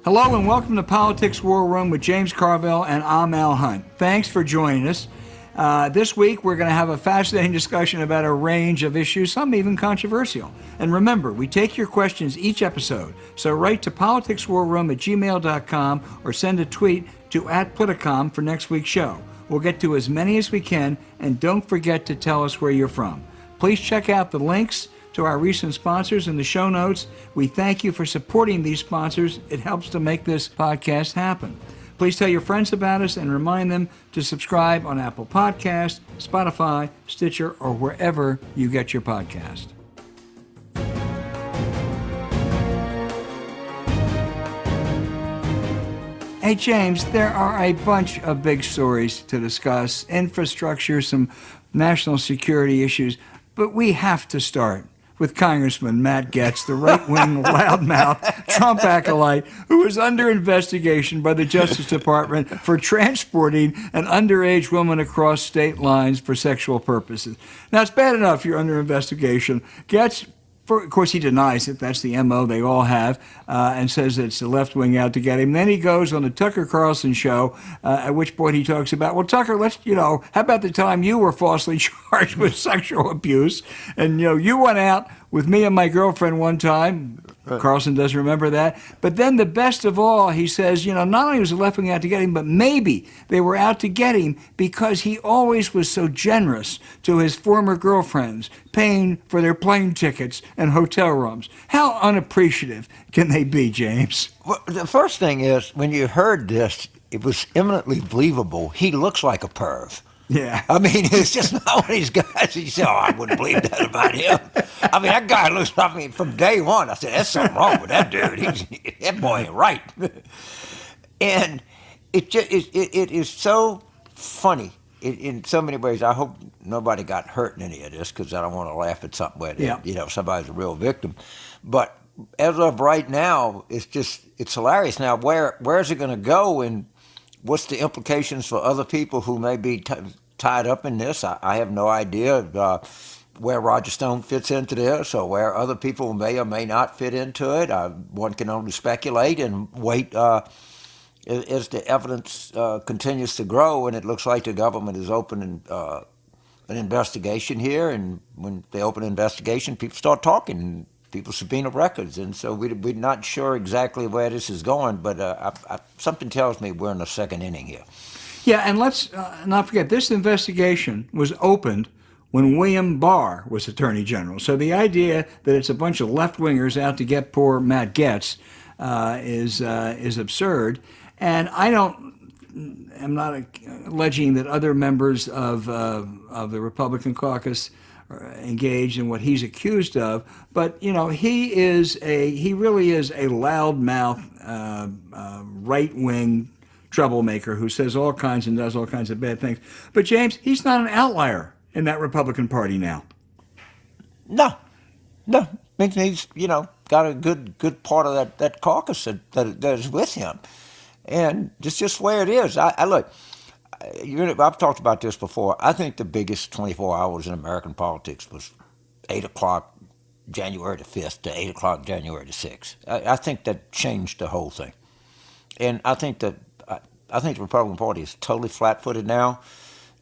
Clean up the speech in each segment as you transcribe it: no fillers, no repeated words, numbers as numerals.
Hello and welcome to Politics War Room with James Carville and I'm Al Hunt. Thanks for joining us. This week we're going to have a fascinating discussion about a range of issues, some even controversial. And remember, we take your questions each episode, so write to politicswarroom@gmail.com or send a tweet to @Politicon for next week's show. We'll get to as many as we can, and don't forget to tell us where you're from. Please check out the links to our recent sponsors in the show notes. We thank you for supporting these sponsors. It helps to make this podcast happen. Please tell your friends about us and remind them to subscribe on Apple Podcasts, Spotify, Stitcher, or wherever you get your podcast. Hey, James, there are a bunch of big stories to discuss, infrastructure, some national security issues, but we have to start with Congressman Matt Gaetz, the right-wing loudmouth Trump acolyte who is under investigation by the Justice Department for transporting an underage woman across state lines for sexual purposes. Now, it's bad enough you're under investigation. Gaetz, of course, he denies it. That's the MO they all have, and says it's the left wing out to get him. Then he goes on the Tucker Carlson show, at which point he talks about, well, Tucker, how about the time you were falsely charged with sexual abuse? And, you went out with me and my girlfriend one time. Right. Carlson doesn't remember that. But then the best of all, he says, not only was the left wing out to get him, but maybe they were out to get him because he always was so generous to his former girlfriends, paying for their plane tickets and hotel rooms. How unappreciative can they be, James? Well, the first thing is, when you heard this, it was eminently believable. He looks like a perv. Yeah. I mean, it's just not one of these guys you say, I wouldn't believe that about him. I mean, that guy looks, from day one, I said, there's something wrong with that dude. That boy ain't right. And it is so funny in so many ways. I hope nobody got hurt in any of this because I don't want to laugh at something where somebody's a real victim. But as of right now, it's hilarious. Now, where's it going to go, and what's the implications for other people who may be tied up in this? I have no idea where Roger Stone fits into this or where other people may or may not fit into it. One can only speculate and wait as the evidence continues to grow, and it looks like the government is opening an investigation here. And when they open an investigation, people start talking. People subpoena records, and so we're not sure exactly where this is going, but something tells me we're in the second inning here. Yeah, and let's not forget, this investigation was opened when William Barr was Attorney General. So the idea that it's a bunch of left-wingers out to get poor Matt Gaetz is absurd. And I'm not alleging that other members of the Republican caucus engaged in what he's accused of, but he really is a loudmouth right-wing troublemaker who says all kinds and does all kinds of bad things. But James, he's not an outlier in that Republican Party now. No. He's got a good part of that caucus that is with him, and it's just where it is. I look. I've talked about this before. I think the biggest 24 hours in American politics was 8 o'clock January the 5th to 8 o'clock January the 6th. I think that changed the whole thing. And I think the Republican Party is totally flat-footed now.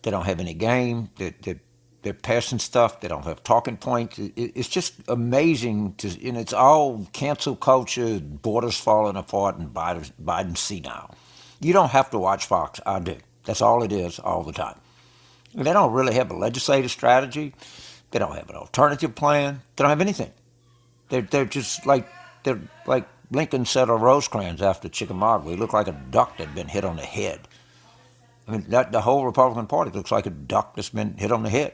They don't have any game. They're passing stuff. They don't have talking points. It's just amazing. And it's all cancel culture, borders falling apart, and Biden senile. You don't have to watch Fox. I do. That's all it is all the time. And they don't really have a legislative strategy. They don't have an alternative plan. They don't have anything. They're like Lincoln said of Rosecrans after Chickamauga. He looked like a duck that had been hit on the head. I mean, the whole Republican Party looks like a duck that's been hit on the head.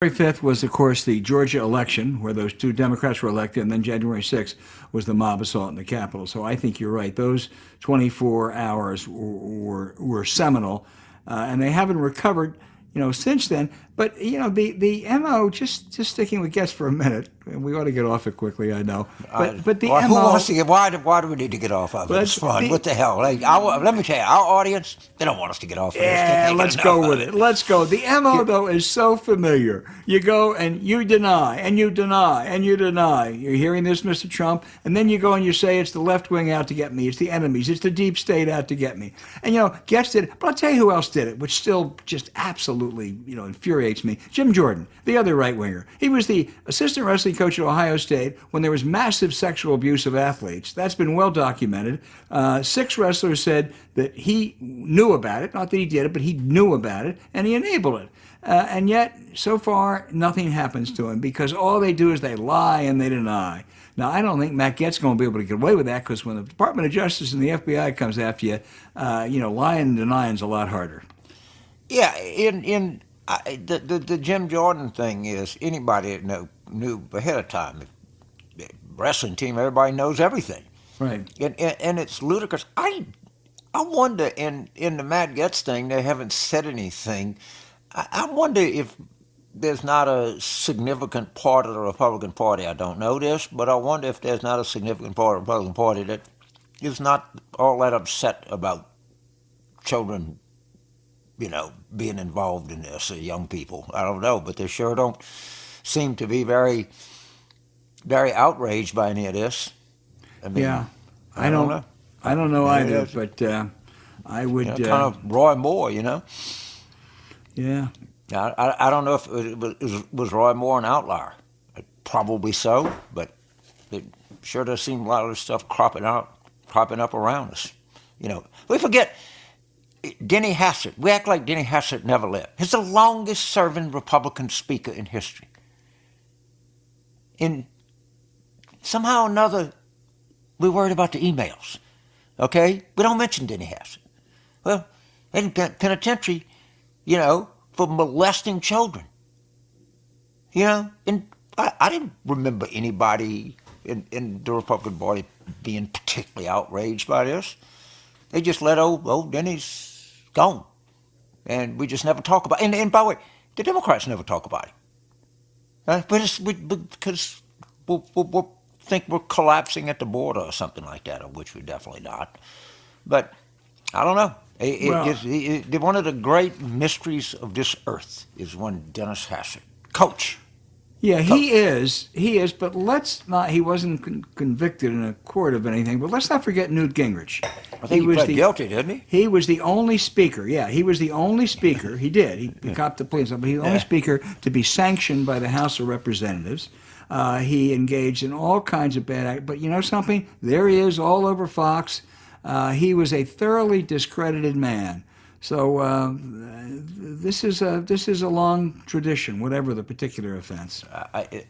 January 5th was, of course, the Georgia election where those two Democrats were elected, and then January 6th was the mob assault in the Capitol. So I think you're right. Those 24 hours were seminal, and they haven't recovered, since then. But, the MO, just sticking with Gaetz for a minute, We ought to get off it quickly, I know. But the who MO. wants to get? Why do we need to get off of it? It's fun. What the hell? Like, let me tell you, our audience, they don't want us to get off of this. Yeah, let's go with it. Let's go. The MO, though, is so familiar. You go and you deny, and you deny, and you deny. You're hearing this, Mr. Trump, and then you go and you say it's the left wing out to get me. It's the enemies. It's the deep state out to get me. And, Gaetz did it. But I'll tell you who else did it, which still just absolutely, infuriates me. Jim Jordan, the other right winger. He was the assistant wrestling coach at Ohio State when there was massive sexual abuse of athletes. That's been well documented. 6 wrestlers said that he knew about it, not that he did it, but he knew about it, and he enabled it. And yet, so far, nothing happens to him because all they do is they lie and they deny. Now, I don't think Matt Gaetz is going to be able to get away with that because when the Department of Justice and the FBI comes after you, lying and denying is a lot harder. Yeah, the Jim Jordan thing is anybody that knew ahead of time. The wrestling team, everybody knows everything. Right. And it's ludicrous. I wonder, in the Matt Gaetz thing, they haven't said anything. I wonder if there's not a significant part of the Republican Party, I don't know this, but I wonder if there's not a significant part of the Republican Party that is not all that upset about children, being involved in this, or young people. I don't know, but they sure don't seem to be very, very outraged by any of this. I mean, yeah, I don't know. I don't know either, but I would kind of Roy Moore, Yeah. I don't know if it was Roy Moore an outlier. Probably so, but it sure does seem a lot of this stuff cropping up around us. We forget Denny Hassett. We act like Denny Hassett never lived. He's the longest-serving Republican speaker in history. And somehow or another, we're worried about the emails. Okay? We don't mention Denny Hassett. Well, in penitentiary, for molesting children. And I didn't remember anybody in the Republican Party being particularly outraged by this. They just let old Denny's gone. And we just never talk about it. And by the way, the Democrats never talk about it. Because we'll think we're collapsing at the border or something like that, of which we're definitely not. But I don't know. One of the great mysteries of this earth is one Dennis Hassett, coach. Yeah, he is, but let's not, he wasn't convicted in a court of anything, but let's not forget Newt Gingrich. I think he pled guilty, didn't he? He was the only speaker, he was the only speaker, he did, he copped the plea and stuff, but he was the only speaker to be sanctioned by the House of Representatives. He engaged in all kinds of bad acts, but you know something? There he is all over Fox. He was a thoroughly discredited man. So this is a long tradition, whatever the particular offense.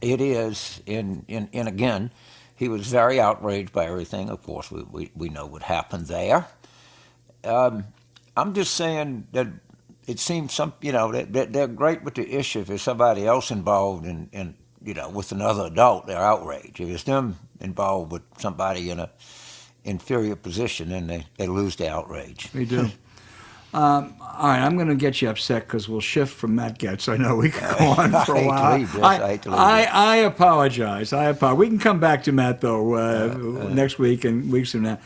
It is, and again, he was very outraged by everything. Of course, we know what happened there. I'm just saying that it seems they're great with the issue. If there's somebody else involved in with another adult, they're outraged. If it's them involved with somebody in a inferior position, then they lose the outrage. They do. All right, I'm going to get you upset because we'll shift from Matt Gaetz. I know we could go on for a while. I apologize. We can come back to Matt, though, next week and weeks from now.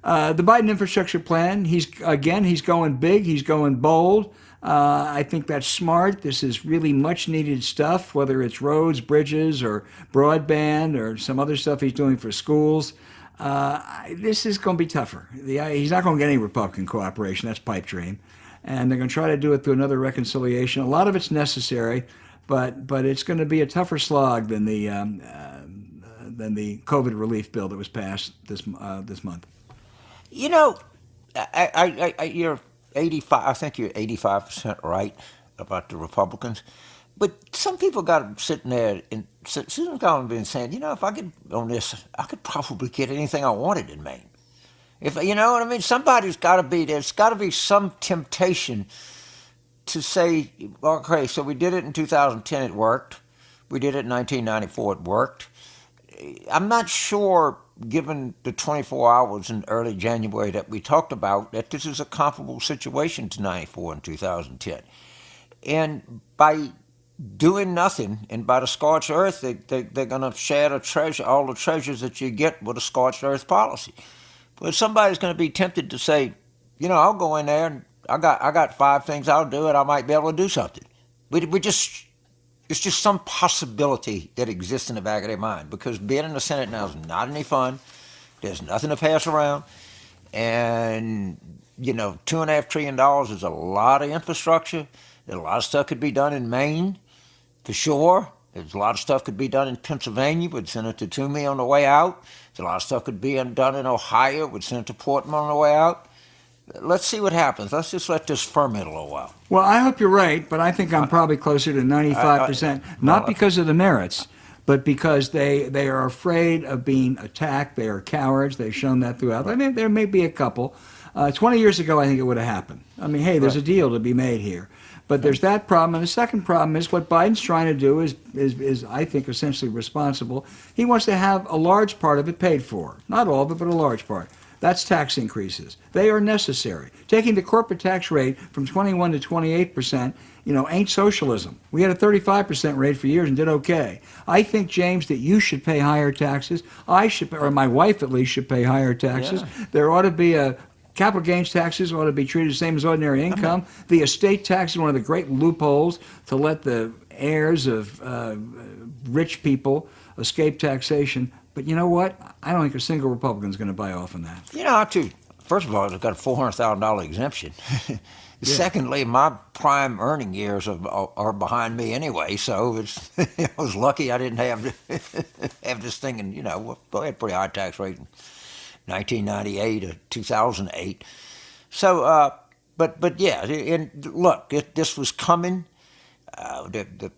The Biden infrastructure plan, he's going big. He's going bold. I think that's smart. This is really much needed stuff, whether it's roads, bridges, or broadband, or some other stuff he's doing for schools. This is going to be tougher. He's not going to get any Republican cooperation. That's pipe dream. And they're going to try to do it through another reconciliation. A lot of it's necessary, but it's going to be a tougher slog than the COVID relief bill that was passed this month. You're 85. I think you're 85% right about the Republicans. But some people got sitting there and Susan Collins been saying, if I get on this, I could probably get anything I wanted in Maine. If you know what I mean, there's got to be some temptation to say, okay, so we did it in 2010, it worked. We did it in 1994, it worked. I'm not sure, given the 24 hours in early January that we talked about, that this is a comparable situation to 94 and 2010. And by doing nothing, and by the scorched earth, they're going to share all the treasures that you get with a scorched earth policy. But somebody's going to be tempted to say, I'll go in there and I got 5 things I'll do, and I might be able to do something. It's just some possibility that exists in the back of their mind, because being in the Senate now is not any fun. There's nothing to pass around, and $2.5 trillion is a lot of infrastructure. There's a lot of stuff could be done in Maine, for sure. There's a lot of stuff could be done in Pennsylvania with Senator Toomey on the way out. There's a lot of stuff could be done in Ohio with Senator Portman on the way out. Let's see what happens. Let's just let this ferment a little while. Well, I hope you're right, but I think I'm probably closer to 95%, not because of the merits, but because they are afraid of being attacked. They are cowards. They've shown that throughout. I mean, there may be a couple. 20 years ago, I think it would have happened. I mean, hey, there's a deal to be made here. But there's that problem. And the second problem is what Biden's trying to do is I think, essentially responsible. He wants to have a large part of it paid for. Not all of it, but a large part. That's tax increases. They are necessary. Taking the corporate tax rate from 21 to 28%, ain't socialism. We had a 35% rate for years and did okay. I think, James, that you should pay higher taxes. I should, or my wife at least, should pay higher taxes. Yeah. There ought to be capital gains taxes ought to be treated the same as ordinary income. The estate tax is one of the great loopholes to let the heirs of rich people escape taxation. But you know what? I don't think a single Republican is going to buy off on that. First of all, it's got a $400,000 exemption. Yeah. Secondly, my prime earning years are behind me anyway, so I was lucky I didn't have this thing. And we had a pretty high tax rate in 1998 or 2008. So, but yeah, and look, this was coming. The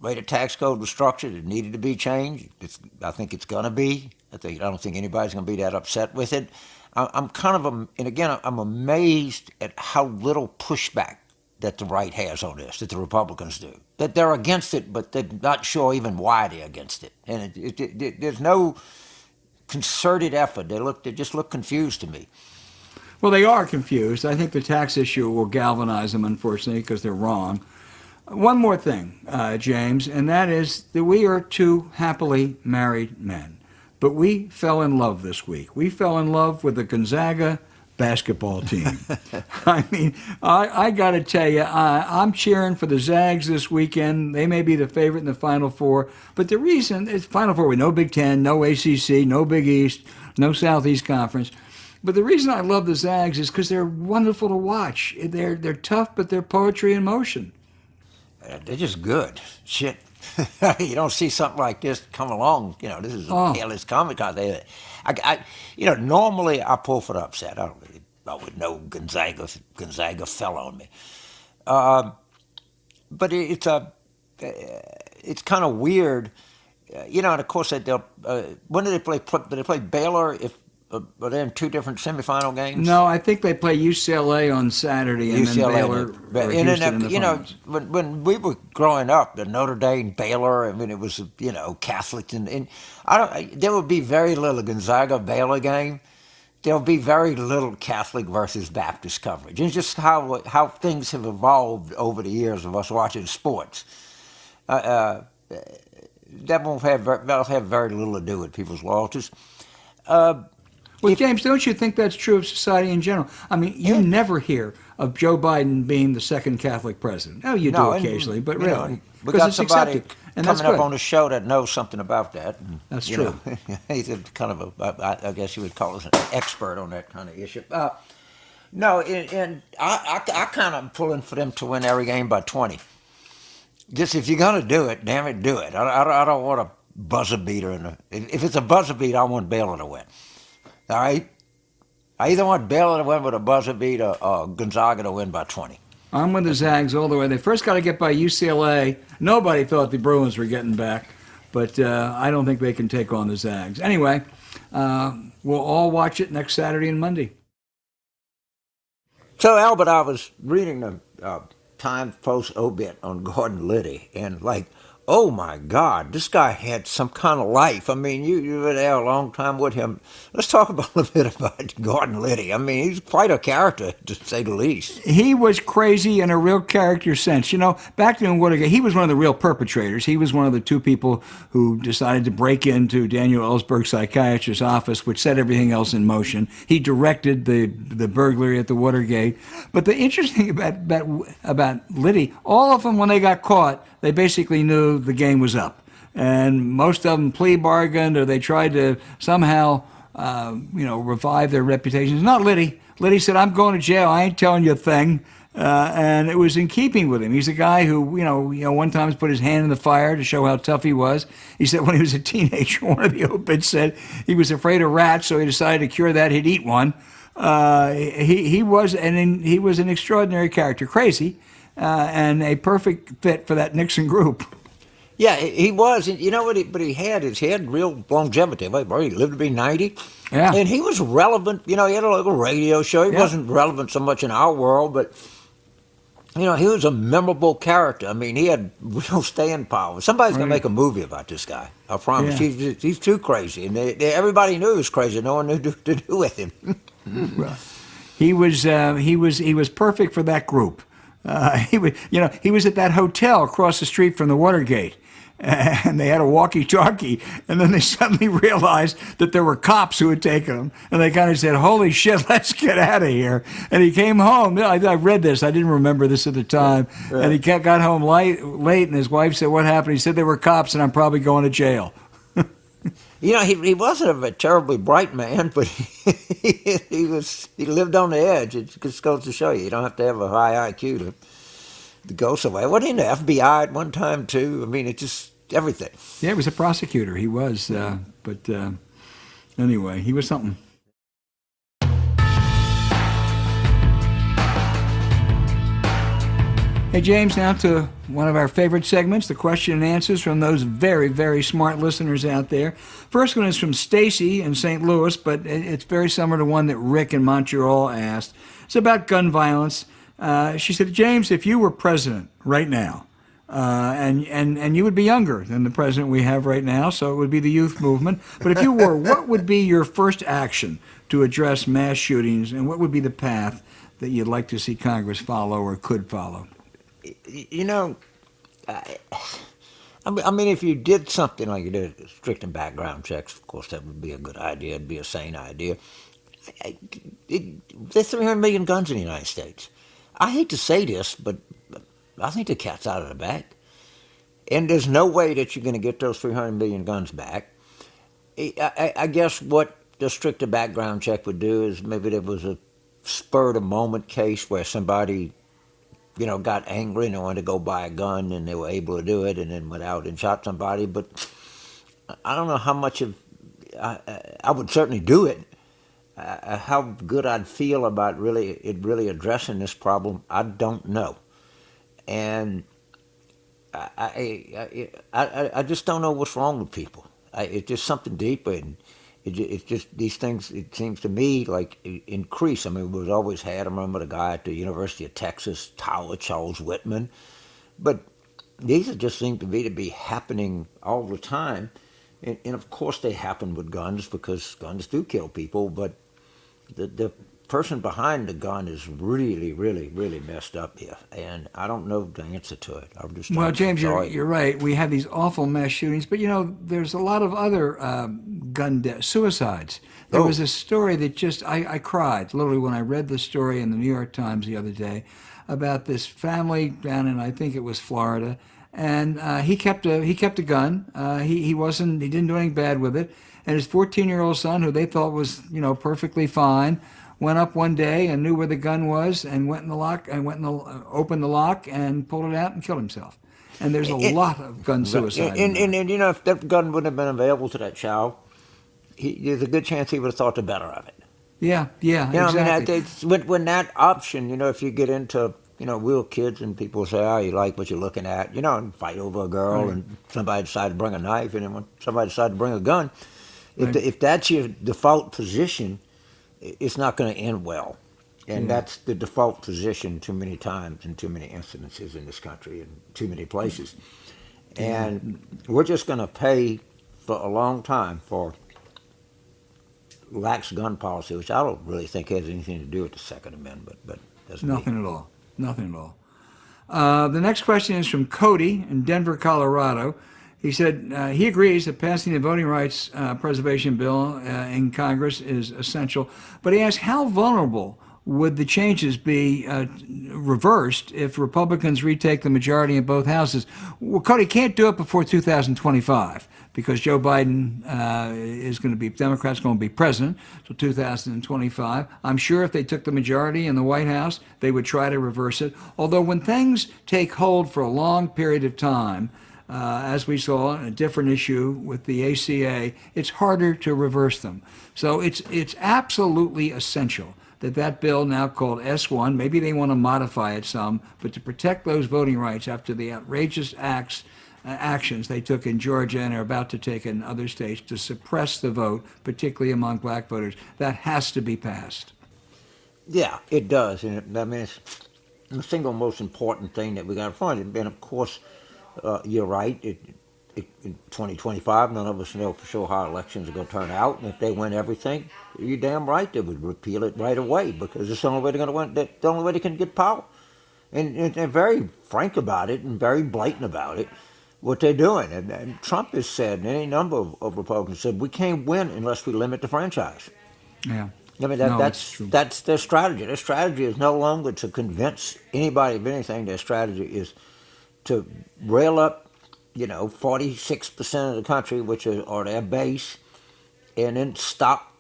way the tax code was structured, it needed to be changed. I think it's going to be. I don't think anybody's going to be that upset with it. I'm I'm amazed at how little pushback that the right has on this, that the Republicans do. That they're against it, but they're not sure even why they're against it. And there's no concerted effort. They just look confused to me. Well, they are confused. I think the tax issue will galvanize them, unfortunately, because they're wrong. One more thing, James, and that is that we are 2 happily married men. But we fell in love this week. We fell in love with the Gonzaga basketball team. I mean, I got to tell you, I'm cheering for the Zags this weekend. They may be the favorite in the Final Four. But the reason is Final Four with no Big Ten, no ACC, no Big East, no Southeast Conference. But the reason I love the Zags is because they're wonderful to watch. They're tough, but they're poetry in motion. They're just good. Shit. You don't see something like this come along. This is a careless comic out there. Normally I pull for the upset. I would know Gonzaga fell on me. But it's kind of weird. And of course, when do they play? Do they play Baylor? Are they in 2 different semifinal games? No, I think they play UCLA on Saturday and then Baylor or Houston in the finals. When we were growing up, the Notre Dame, Baylor, I mean, it was, Catholic. And there would be very little Gonzaga-Baylor game. There would be very little Catholic versus Baptist coverage. It's just how things have evolved over the years of us watching sports. That'll have very little to do with people's loyalties. Well, James, don't you think that's true of society in general? I mean, you never hear of Joe Biden being the second Catholic president. Oh, you do occasionally, but really, we got somebody accepted, coming up on the show that knows something about that. That's true. He's kind of I guess you would call us an expert on that kind of issue. No, and I kind of am pulling for them to win every game by 20. Just if you're gonna do it, damn it, do it. I don't want a buzzer beater. If it's a buzzer beater, I want Baylor to win. All right? I either want Baylor to win with a buzzer beat or Gonzaga to win by 20. I'm with the Zags all the way. They first got to get by UCLA. Nobody thought the Bruins were getting back, but I don't think they can take on the Zags. Anyway, we'll all watch it next Saturday and Monday. So, Albert, I was reading the Times Post obit on Gordon Liddy, and Oh my God, this guy had some kind of life. I mean, you were there a long time with him. Let's talk about a little bit about Gordon Liddy. I mean, he's quite a character, to say the least. He was crazy in a real character sense. You know, back in Watergate, he was one of the real perpetrators. He was one of the two people who decided to break into Daniel Ellsberg's psychiatrist's office, which set everything else in motion. He directed the burglary at the Watergate. But the interesting about Liddy, all of them, when they got caught, they basically knew the game was up. And most of them plea bargained, or they tried to somehow, revive their reputations. Not Liddy. Liddy said, "I'm going to jail. I ain't telling you a thing." And it was in keeping with him. He's a guy who, one time put his hand in the fire to show how tough he was. He said when he was a teenager, one of the opiates said he was afraid of rats, so he decided to cure that. He'd eat one. He was an extraordinary character, crazy, and a perfect fit for that Nixon group. Yeah, he was. You know what? But he had real longevity. He lived to be 90. Yeah. And he was relevant. He had a little radio show. He wasn't relevant so much in our world, but he was a memorable character. I mean, he had real staying power. Somebody's going to make a movie about this guy. I promise. Yeah. He's too crazy, and everybody knew he was crazy. No one knew to do with him. Well, he was perfect for that group. He was at that hotel across the street from the Watergate, and they had a walkie-talkie, and then they suddenly realized that there were cops who had taken him, and they kind of said, "Holy shit, let's get out of here." And he came home. I read this. I didn't remember this at the time. Right. And he got home late, and his wife said, "What happened?" He said, "There were cops, and I'm probably going to jail." He wasn't a terribly bright man, but he lived on the edge. It just goes to show you don't have to have a high IQ to go somewhere. Wasn't he in the FBI at one time too? I mean, it just everything. Yeah, he was a prosecutor. He was, but anyway, he was something. Hey, James, now to one of our favorite segments, the question and answers from those very, very smart listeners out there. First one is from Stacy in St. Louis, but it's very similar to one that Rick in Montreal asked. It's about gun violence. She said, "James, if you were president right now, and you would be younger than the president we have right now, so it would be the youth movement, but if you were, what would be your first action to address mass shootings, and what would be the path that you'd like to see Congress follow or could follow?" I mean, if you did something like you did strict background checks, of course, that would be a good idea. It'd be a sane idea. There's 300 million guns in the United States. I hate to say this, but I think the cat's out of the bag. And there's no way that you're going to get those 300 million guns back. I guess what the stricter background check would do is maybe there was a spur-of-the-moment case where somebody got angry and they wanted to go buy a gun and they were able to do it and then went out and shot somebody. But I don't know how much of I would certainly do it. How good I'd feel about really addressing this problem, I don't know. And I just don't know what's wrong with people. It's just something deeper, and it's just these things. It seems to me like increase. I mean, we've always had. I remember the guy at the University of Texas Tower, Charles Whitman, but these just seem to be happening all the time, and of course they happen with guns because guns do kill people, but the person behind the gun is really, really, really messed up here, and I don't know the answer to it. I'm just well, James, you're right. We have these awful mass shootings, but there's a lot of other gun deaths, suicides. There was a story that just I cried literally when I read the story in the New York Times the other day about this family down in, I think it was Florida, and he kept a gun. He didn't do anything bad with it, and his 14-year-old son, who they thought was perfectly fine, went up one day and knew where the gun was and went in the lock and opened the lock and pulled it out and killed himself. And there's a lot of gun suicide. And if that gun wouldn't have been available to that child, there's a good chance he would have thought the better of it. Yeah, exactly. I mean, when that option, if you get into real kids and people say, "Oh, you like what you're looking at," and fight over a girl, right, and somebody decided to bring a knife, and then when somebody decided to bring a gun, right, if that's your default position, it's not going to end well. And that's the default position too many times in too many incidences in this country and too many places. And we're just going to pay for a long time for lax gun policy, which I don't really think has anything to do with the Second Amendment, but that's me. Nothing at all. Nothing at all. The next question is from Cody in Denver, Colorado. He said he agrees that passing the voting rights preservation bill in Congress is essential, but he asked how vulnerable would the changes be reversed if Republicans retake the majority in both houses? Well, Cody can't do it before 2025 because Joe Biden Democrats going to be president till 2025. I'm sure if they took the majority in the White House, they would try to reverse it. Although when things take hold for a long period of time, as we saw in a different issue with the ACA, it's harder to reverse them. So it's absolutely essential that bill now called S1, maybe they want to modify it some, but to protect those voting rights after the outrageous actions they took in Georgia and are about to take in other states to suppress the vote, particularly among black voters, that has to be passed. Yeah, it does. And it's the single most important thing that we got in front of it. And of course, you're right. In 2025, none of us know for sure how elections are going to turn out. And if they win everything, you're damn right they would repeal it right away because it's the only way they're going to win. The only way they can get power. And they're very frank about it and very blatant about it, what they're doing. And Trump has said, and any number of Republicans said, we can't win unless we limit the franchise. Yeah. I mean, that's their strategy. Their strategy is no longer to convince anybody of anything. Their strategy is to rail up 46% of the country, which are their base, and then stop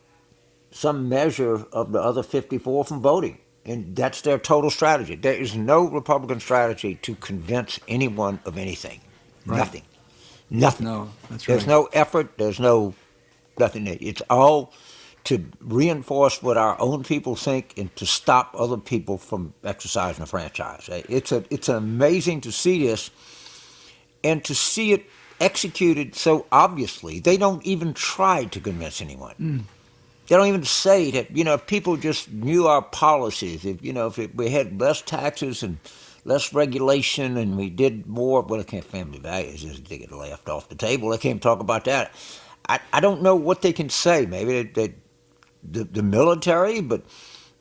some measure of the other 54 from voting. And that's their total strategy. There is no Republican strategy to convince anyone of anything. Right. Nothing. No, that's right. There's no effort. There's no nothing. It's all to reinforce what our own people think and to stop other people from exercising the franchise. It's amazing to see this. And to see it executed so obviously, they don't even try to convince anyone. They don't even say that, if people just knew our policies, if we had less taxes and less regulation and we did more, well, family values, they get left off the table. They can't talk about that. I don't know what they can say. Maybe the military, but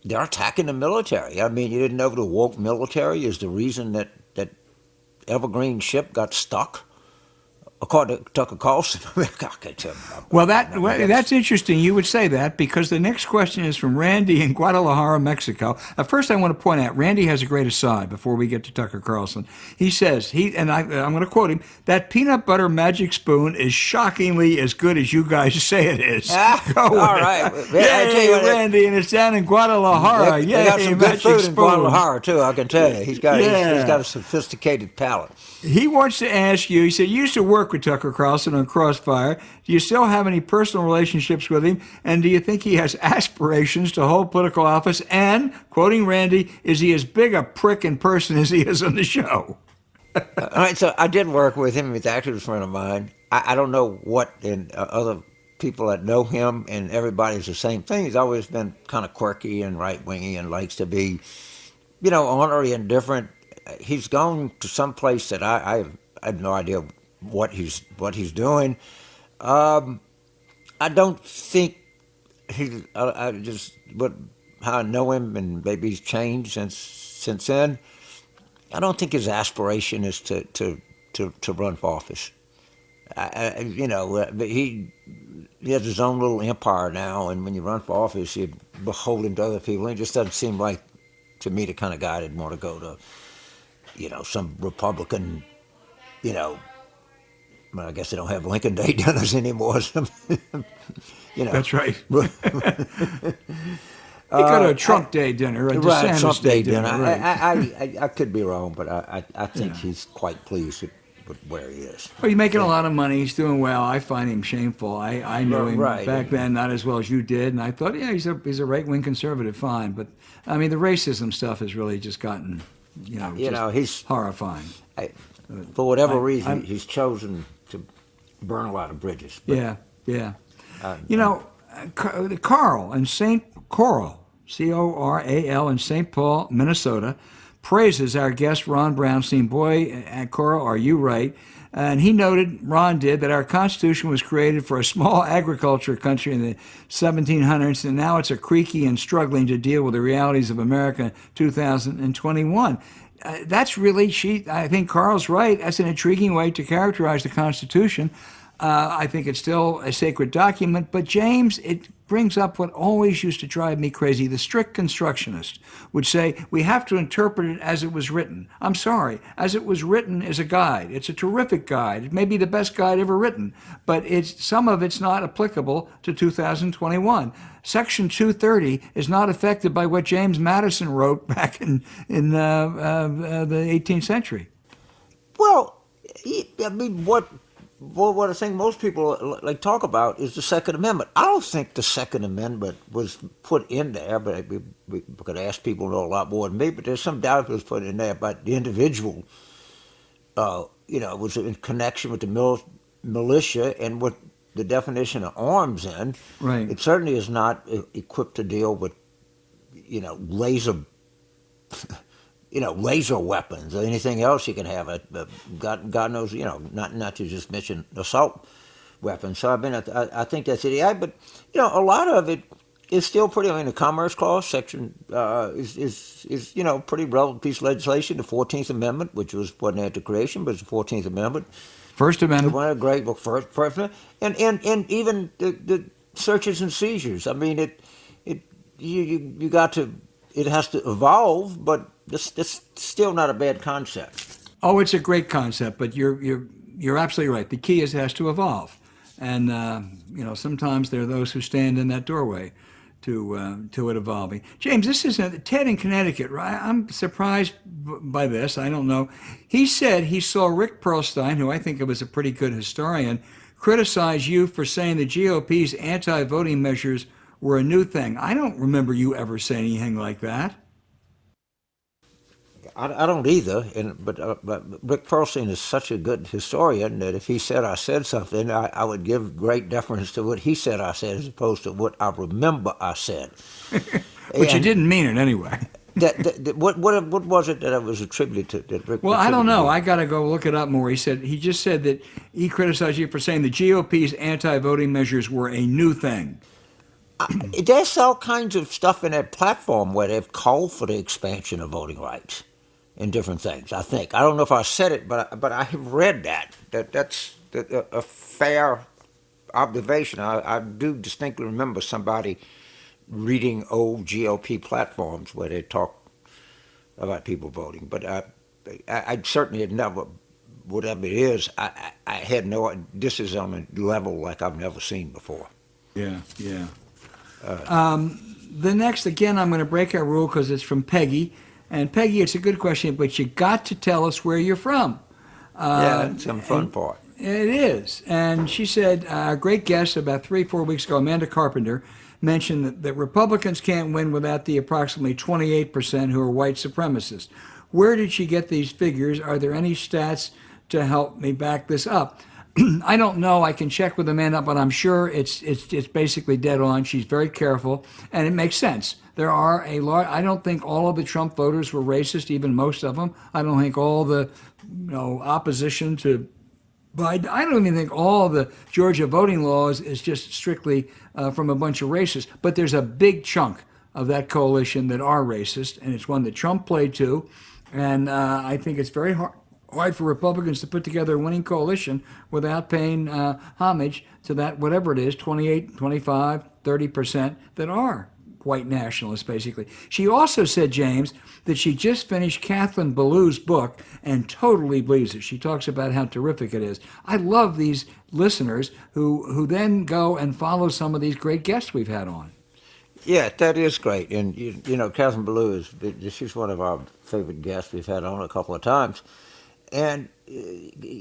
they're attacking the military. I mean, you didn't know the woke military is the reason that Evergreen ship got stuck, according to Tucker Carlson. Well, that's interesting. You would say that because the next question is from Randy in Guadalajara, Mexico. First, I want to point out Randy has a great aside before we get to Tucker Carlson. He says I'm going to quote him: "That peanut butter magic spoon is shockingly as good as you guys say it is." All right, Yay, Randy, and it's down in Guadalajara. They got some good food in Guadalajara too. I can tell you, he's got a sophisticated palate. He wants to ask you, he said, you used to work with Tucker Carlson on Crossfire. Do you still have any personal relationships with him? And do you think he has aspirations to hold political office? And, quoting Randy, is he as big a prick in person as he is on the show? All right, so I did work with him. He's actually a friend of mine. I don't know what in other people that know him, and everybody's the same thing. He's always been kind of quirky and right-wingy and likes to be, ornery and different. He's gone to some place that I have no idea what he's doing. I don't think how I know him, and maybe he's changed since then. I don't think his aspiration is to run for office. He has his own little empire now, and when you run for office, you're beholden to other people. He just doesn't seem like, to me, the kind of guy that'd want to go to some Republican, well, I guess they don't have Lincoln Day dinners anymore. That's right. They go to a Trump Day dinner, a DeSantis Trump Day dinner. Right. I could be wrong, but I think he's quite pleased with where he is. Well, he's making a lot of money. He's doing well. I find him shameful. I knew him back then not as well as you did, and I thought, he's a right-wing conservative, fine. But, I mean, the racism stuff has really just gotten... he's horrifying. For whatever reason, he's chosen to burn a lot of bridges. Yeah. Carl in St. Coral, Coral in St. Paul, Minnesota, praises our guest Ron Brownstein. Boy, Coral, are you right? And he noted, Ron did, that our Constitution was created for a small agriculture country in the 1700s, and now it's a creaky and struggling to deal with the realities of America in 2021. That's really, I think Carl's right. That's an intriguing way to characterize the Constitution. I think it's still a sacred document, but James, it brings up what always used to drive me crazy. The strict constructionist would say, we have to interpret it as it was written. I'm sorry, as it was written is a guide. It's a terrific guide. It may be the best guide ever written, but some of it's not applicable to 2021. Section 230 is not affected by what James Madison wrote back in the 18th century. Well, I mean, what I think most people like talk about is the Second Amendment. I don't think the Second Amendment was put in there, but we could ask people who know a lot more than me, but there's some doubt it was put in there about the individual, was in connection with the militia and what the definition of arms in. Right. It certainly is not equipped to deal with, laser laser weapons or anything else you can have. God knows, not to just mention assault weapons. So I think that's it. Yeah, but a lot of it is still pretty. I mean, the Commerce Clause section is pretty relevant piece of legislation. The 14th Amendment, which wasn't at the creation, but it's the 14th Amendment. First Amendment. One of the great book, first Amendment, and even the searches and seizures. I mean, you got to. It has to evolve, but it's still not a bad concept. Oh, it's a great concept, but you're absolutely right. The key is it has to evolve, and sometimes there are those who stand in that doorway to it evolving. James, this is Ted in Connecticut, right? I'm surprised by this. I don't know. He said he saw Rick Perlstein, who I think of as a pretty good historian, criticize you for saying the GOP's anti-voting measures were a new thing. I don't remember you ever saying anything like that. I don't either, but Rick Perlstein is such a good historian that if he said I said something, I would give great deference to what he said I said as opposed to what I remember I said. But you didn't mean it anyway. What was it that I was attributed to? That Rick well, I don't know. I got to go look it up more. He just said that he criticized you for saying the GOP's anti-voting measures were a new thing. There's all kinds of stuff in that platform where they've called for the expansion of voting rights and different things. I think I don't know if I said it, but I have read that's a fair observation. I do distinctly remember somebody reading old GOP platforms where they talk about people voting. But I certainly had never, whatever it is, I had no. This is on a level like I've never seen before. Yeah. The next, again, I'm going to break our rule because it's from Peggy. And Peggy, it's a good question, but you got to tell us where you're from. That's some fun part. It is. And she said, our great guest about 3-4 weeks ago, Amanda Carpenter, mentioned that Republicans can't win without the approximately 28% who are white supremacists. Where did she get these figures? Are there any stats to help me back this up? I don't know. I can check with Amanda, but I'm sure it's basically dead on. She's very careful, and it makes sense. There are a lot. I don't think all of the Trump voters were racist, even most of them. I don't think all the opposition to Biden. I don't even think all the Georgia voting laws is just strictly from a bunch of racists. But there's a big chunk of that coalition that are racist, and it's one that Trump played to. And I think it's very hard for Republicans to put together a winning coalition without paying homage to that, whatever it is, 28, 25, 30% that are white nationalists, basically. She also said, James, that she just finished Kathleen Ballou's book and totally believes it. She talks about how terrific it is. I love these listeners who then go and follow some of these great guests we've had on. Yeah, that is great. And, Kathleen Ballou she's one of our favorite guests we've had on a couple of times. And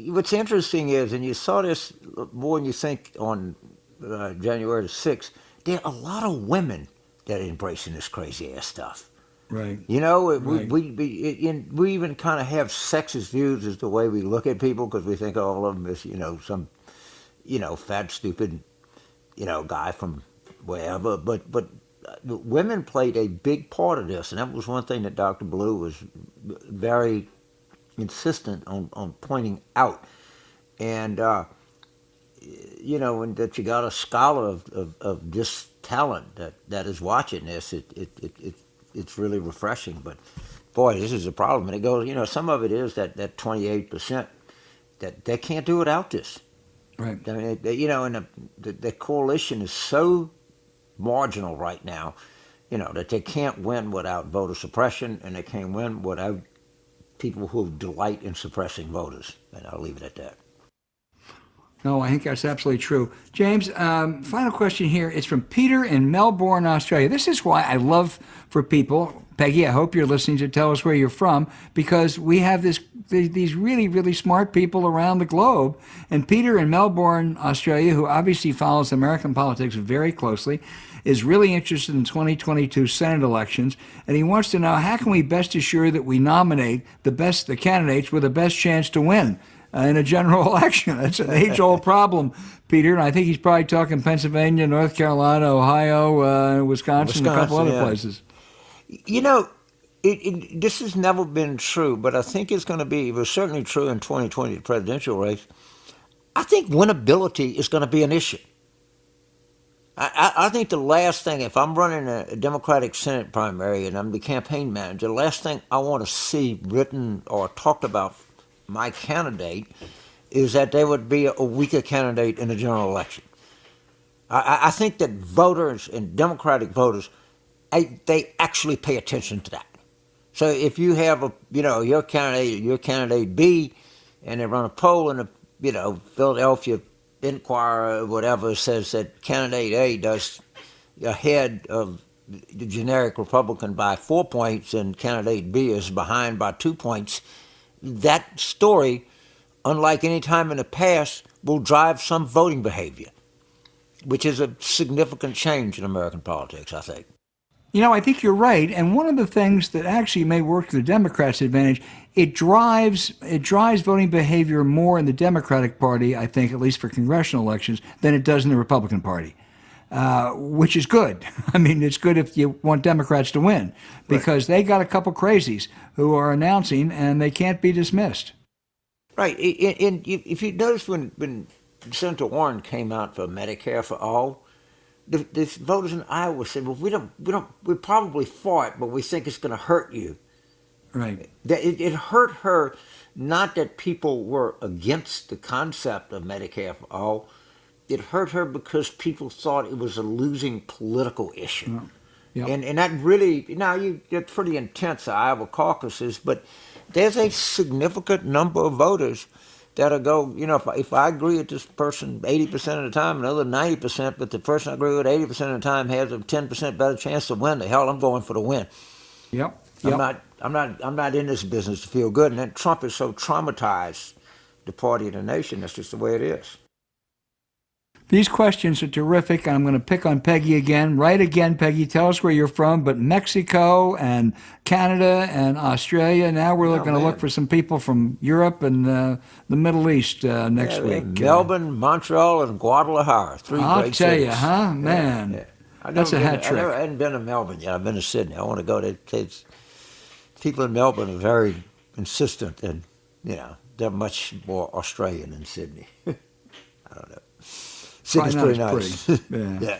what's interesting is, and you saw this more than you think on January the 6th, there are a lot of women that are embracing this crazy ass stuff. Right. Right. We even kind of have sexist views as the way we look at people because we think all of them is, some, fat, stupid, guy from wherever. But women played a big part of this, and that was one thing that Dr. Blue was very insistent on pointing out. And and that you got a scholar of this talent that is watching this, it's really refreshing. But boy, this is a problem. And it goes, some of it is that 28% that they can't do without this. Right. I mean, and the coalition is so marginal right now, that they can't win without voter suppression, and they can't win without people who delight in suppressing voters. And I'll leave it at that. No, I think that's absolutely true. James, final question here. It's from Peter in Melbourne, Australia. This is why I love for people, Peggy, I hope you're listening, to tell us where you're from, because we have these really, really smart people around the globe. And Peter in Melbourne, Australia, who obviously follows American politics very closely, is really interested in 2022 Senate elections, and he wants to know, how can we best assure that we nominate the candidates with the best chance to win in a general election? It's an age-old problem, Peter, and I think he's probably talking Pennsylvania, North Carolina, Ohio, Wisconsin, and a couple other places. This has never been true, but I think it was certainly true in 2020, the presidential race. I think winnability is going to be an issue. I think the last thing, if I'm running a Democratic Senate primary and I'm the campaign manager, the last thing I want to see written or talked about my candidate is that they would be a weaker candidate in a general election. I think that voters and Democratic voters, they actually pay attention to that. So if you have your candidate B, and they run a poll in the Philadelphia Inquirer or whatever says that candidate A does ahead of the generic Republican by 4 points and candidate B is behind by 2 points, that story, unlike any time in the past, will drive some voting behavior, which is a significant change in American politics, I think. I think you're right. And one of the things that actually may work to the Democrats' advantage, it drives voting behavior more in the Democratic Party, I think, at least for congressional elections, than it does in the Republican Party, which is good. I mean, it's good if you want Democrats to win, because they got a couple crazies who are announcing, and they can't be dismissed. Right. And if you notice when Senator Warren came out for Medicare for all, the voters in Iowa said, "Well, we're probably for it, but we think it's going to hurt you." Right. It hurt her, not that people were against the concept of Medicare for all. It hurt her because people thought it was a losing political issue. Yep. And that really, you get pretty intense Iowa caucuses, but there's a significant number of voters that'll go, if I agree with this person 80% of the time, another 90%, but the person I agree with 80% of the time has a 10% better chance to win, the hell, I'm going for the win. Yep. I'm not in this business to feel good. And then Trump has so traumatized the party and the nation. That's just the way it is. These questions are terrific. I'm going to pick on Peggy again. Right again, Peggy. Tell us where you're from. But Mexico and Canada and Australia. Now we're going to look for some people from Europe and the Middle East next week. Melbourne, Montreal, and Guadalajara. Three great cities. I'll tell you, huh? Man, that's a hat trick. I hadn't been to Melbourne yet. I've been to Sydney. I want to go there. People in Melbourne are very insistent, and they're much more Australian than Sydney. I don't know. Sydney's pretty nice. Pretty. Yeah.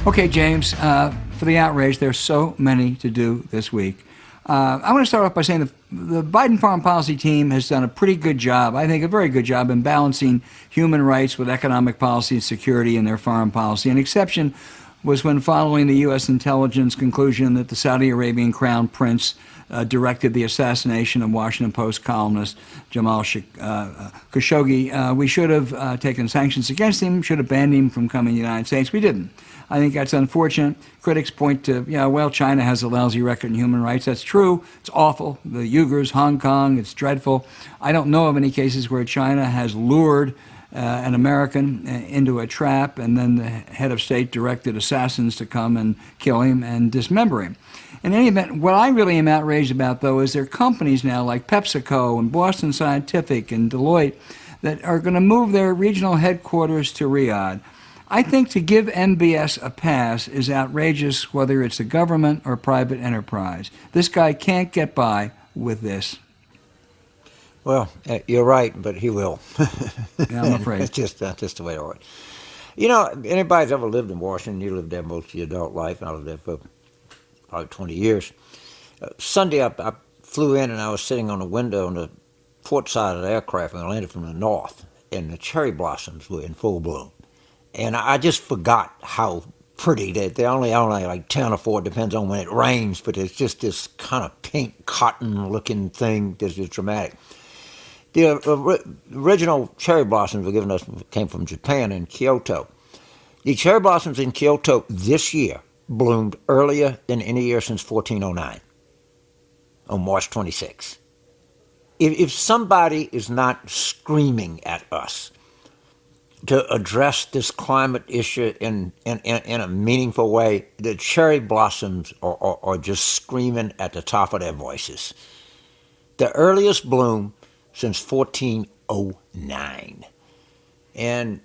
Okay, James, for the outrage, there's so many to do this week. I want to start off by saying the Biden foreign policy team has done a pretty good job, I think a very good job, in balancing human rights with economic policy and security in their foreign policy. An exception was when, following the U.S. intelligence conclusion that the Saudi Arabian crown prince directed the assassination of Washington Post columnist Jamal Khashoggi, we should have taken sanctions against him, should have banned him from coming to the United States. We didn't. I think that's unfortunate. Critics point to, China has a lousy record in human rights. That's true. It's awful. The Uyghurs, Hong Kong, it's dreadful. I don't know of any cases where China has lured an American into a trap, and then the head of state directed assassins to come and kill him and dismember him. In any event, what I really am outraged about, though, is there are companies now like PepsiCo and Boston Scientific and Deloitte that are going to move their regional headquarters to Riyadh. I think to give MBS a pass is outrageous, whether it's a government or private enterprise. This guy can't get by with this. Well, you're right, but he will. Yeah, I'm afraid. That's just the way it works. You know, anybody's ever lived in Washington, you lived there most of your adult life, and I lived there for probably 20 years. Sunday, I flew in, and I was sitting on a window on the port side of the aircraft, and I landed from the north, and the cherry blossoms were in full bloom. And I just forgot how pretty they're only like 10 or 4, depends on when it rains, but it's just this kind of pink cotton looking thing that's just dramatic. The original cherry blossoms were given us came from Japan in Kyoto. The cherry blossoms in Kyoto this year bloomed earlier than any year since 1409, on March 26. If somebody is not screaming at us to address this climate issue in a meaningful way, the cherry blossoms are just screaming at the top of their voices. The earliest bloom since 1409. And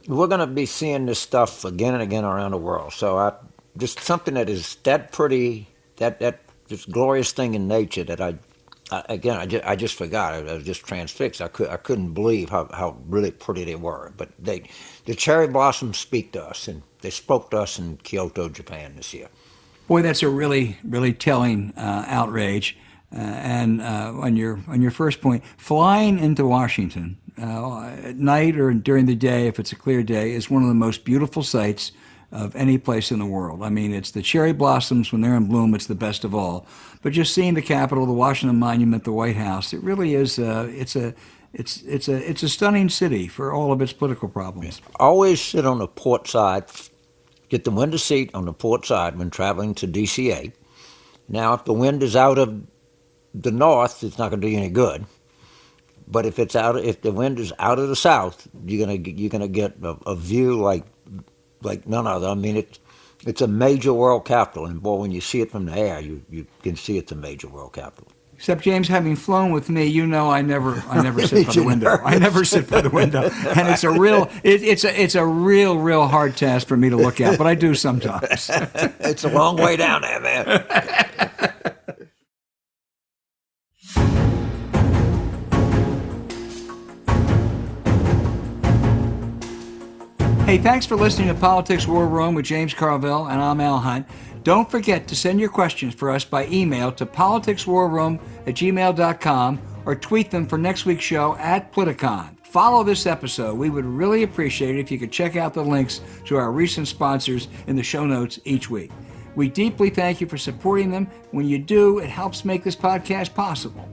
we're going to be seeing this stuff again and again around the world. So just something that is that pretty, that this glorious thing in nature that I just forgot. I was just transfixed. I couldn't believe how really pretty they were. But the cherry blossoms speak to us, and they spoke to us in Kyoto, Japan this year. Boy, that's a really, really telling outrage. And on your first point, flying into Washington at night or during the day, if it's a clear day, is one of the most beautiful sights of any place in the world. I mean, it's the cherry blossoms when they're in bloom. It's the best of all. But just seeing the Capitol, the Washington Monument, the White House, it really is. It's a stunning city for all of its political problems. Always sit on the port side. Get the window seat on the port side when traveling to DCA. Now, if the wind is out of the north, it's not going to do you any good. But if the wind is out of the south, you're gonna get a view like none other. I mean, it's a major world capital, and boy, when you see it from the air, you can see it's a major world capital. Except, James, having flown with me, you know I never sit by the window. I never sit by the window, and it's a real hard task for me to look at, but I do sometimes. It's a long way down there, man. Hey, thanks for listening to Politics War Room with James Carville, and I'm Al Hunt. Don't forget to send your questions for us by email to politicswarroom@gmail.com or tweet them for next week's show at Politicon. Follow this episode. We would really appreciate it if you could check out the links to our recent sponsors in the show notes each week. We deeply thank you for supporting them. When you do, it helps make this podcast possible.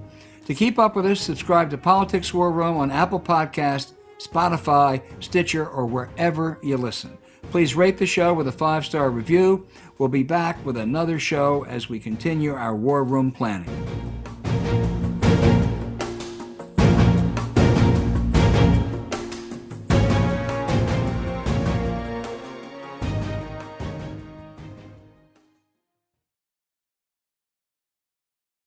To keep up with us, subscribe to Politics War Room on Apple Podcasts, Spotify, Stitcher, or wherever you listen. Please rate the show with a 5-star review. We'll be back with another show as we continue our War Room planning.